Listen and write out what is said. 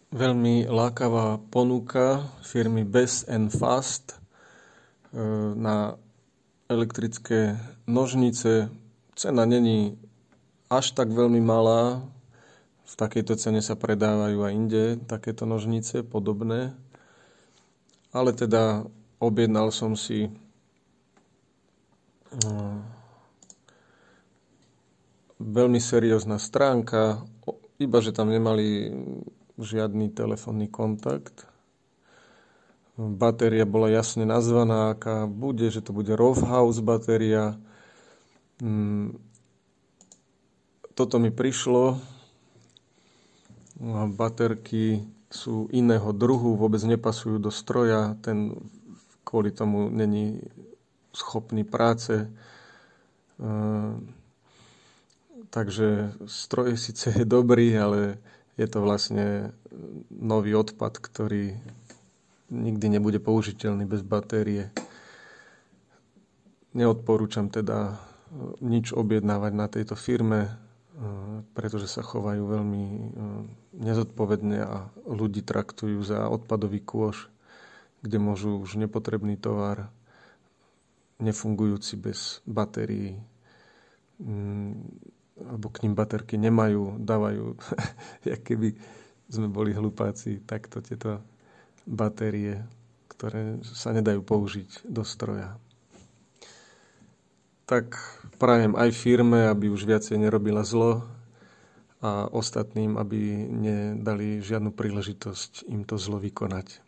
Veľmi lákavá ponuka firmy Best & Fast na elektrické nožnice. Cena není až tak veľmi malá. V takejto cene sa predávajú aj inde takéto nožnice podobné. Ale teda objednal som si veľmi seriózna stránka, iba že tam nemali žiadny telefónny kontakt. Batéria bola jasne nazvaná, aká bude, že to bude Rovhouse batéria. Toto mi prišlo. Baterky sú iného druhu, vôbec nepasujú do stroja. Ten kvôli tomu není schopný práce. Takže stroj síce je dobrý, ale je to vlastne nový odpad, ktorý nikdy nebude použiteľný bez batérie. Neodporúčam teda nič objednávať na tejto firme, pretože sa chovajú veľmi nezodpovedne a ľudí traktujú za odpadový kôš, kde môžu už nepotrebný tovar, nefungujúci bez batérií, alebo k ním baterky nemajú, dávajú, jak keby sme boli hlupáci, takto tieto batérie, ktoré sa nedajú použiť do stroja. Tak prajem aj firme, aby už viacej nerobila zlo a ostatným, aby nedali žiadnu príležitosť im to zlo vykonať.